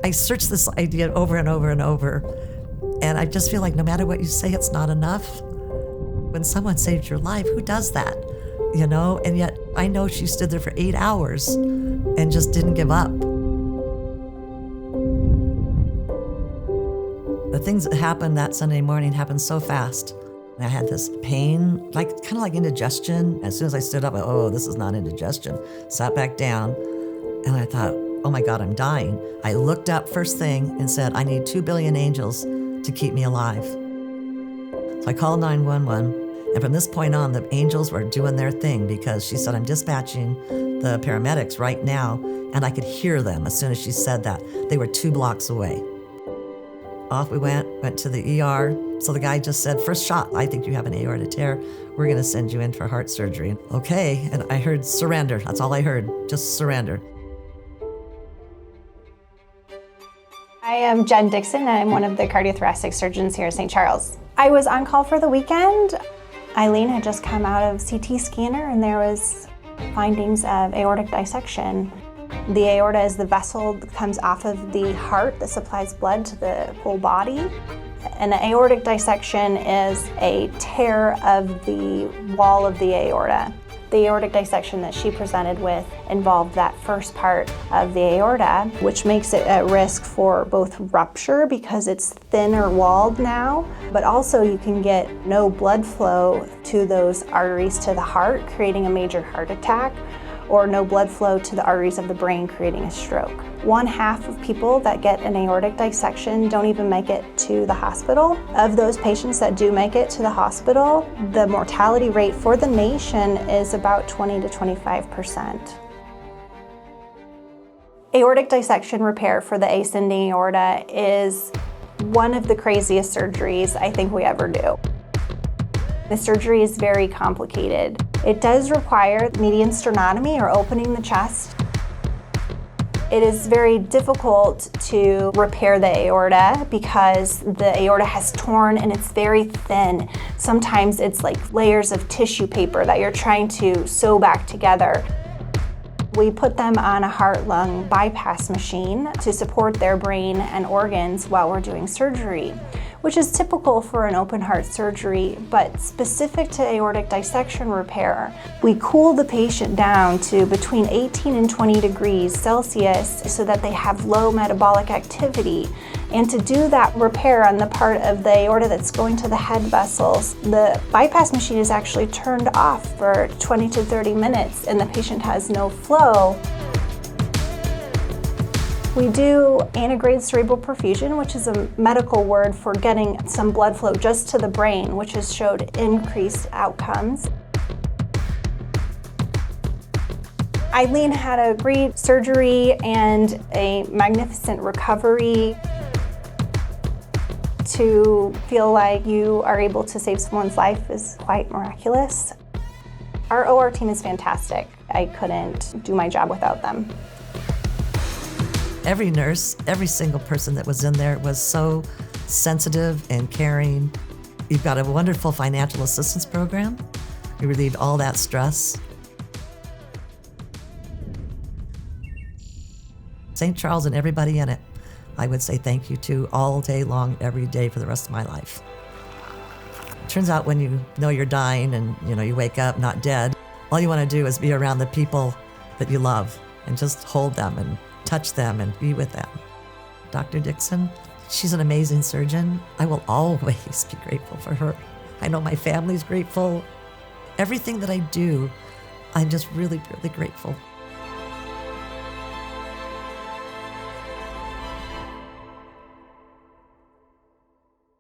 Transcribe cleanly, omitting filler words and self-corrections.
I search this idea over and over and over, and I just feel like no matter what you say, it's not enough. When someone saved your life, who does that? You know, and yet I know she stood there for 8 hours and just didn't give up. The things that happened that Sunday morning happened so fast. I had this pain, kind of like indigestion. As soon as I stood up, oh, this is not indigestion. Sat back down, and I thought, oh my God, I'm dying. I looked up first thing and said, I need 2 billion angels to keep me alive. So I called 911, and from this point on, the angels were doing their thing because she said, I'm dispatching the paramedics right now, and I could hear them as soon as she said that. They were 2 blocks away. Off we went to the ER. So the guy just said, first shot, I think you have an aortic tear. We're gonna send you in for heart surgery. Okay, and I heard surrender. That's all I heard, just surrender. I am Jen Dixon, and I'm one of the cardiothoracic surgeons here at St. Charles. I was on call for the weekend. Eileen had just come out of CT scanner, and there was findings of aortic dissection. The aorta is the vessel that comes off of the heart that supplies blood to the whole body. An aortic dissection is a tear of the wall of the aorta. The aortic dissection that she presented with involved that first part of the aorta, which makes it at risk for both rupture because it's thinner walled now, but also you can get no blood flow to those arteries to the heart, creating a major heart attack, or no blood flow to the arteries of the brain, creating a stroke. 1/2 of people that get an aortic dissection don't even make it to the hospital. Of those patients that do make it to the hospital, the mortality rate for the nation is about 20 to 25%. Aortic dissection repair for the ascending aorta is one of the craziest surgeries I think we ever do. The surgery is very complicated. It does require median sternotomy, or opening the chest. It is very difficult to repair the aorta because the aorta has torn and it's very thin. Sometimes it's like layers of tissue paper that you're trying to sew back together. We put them on a heart-lung bypass machine to support their brain and organs while we're doing surgery, which is typical for an open heart surgery, but specific to aortic dissection repair. We cool the patient down to between 18 and 20 degrees Celsius so that they have low metabolic activity. And to do that repair on the part of the aorta that's going to the head vessels, the bypass machine is actually turned off for 20 to 30 minutes and the patient has no flow. We do antegrade cerebral perfusion, which is a medical word for getting some blood flow just to the brain, which has showed increased outcomes. Eileen had a great surgery and a magnificent recovery. To feel like you are able to save someone's life is quite miraculous. Our OR team is fantastic. I couldn't do my job without them. Every nurse, every single person that was in there was so sensitive and caring. You've got a wonderful financial assistance program. We relieved all that stress. St. Charles and everybody in it, I would say thank you to all day long, every day for the rest of my life. Turns out when you know you're dying and you wake up not dead, all you want to do is be around the people that you love and just hold them and touch them and be with them. Dr. Dixon, she's an amazing surgeon. I will always be grateful for her. I know my family's grateful. Everything that I do, I'm just really, really grateful.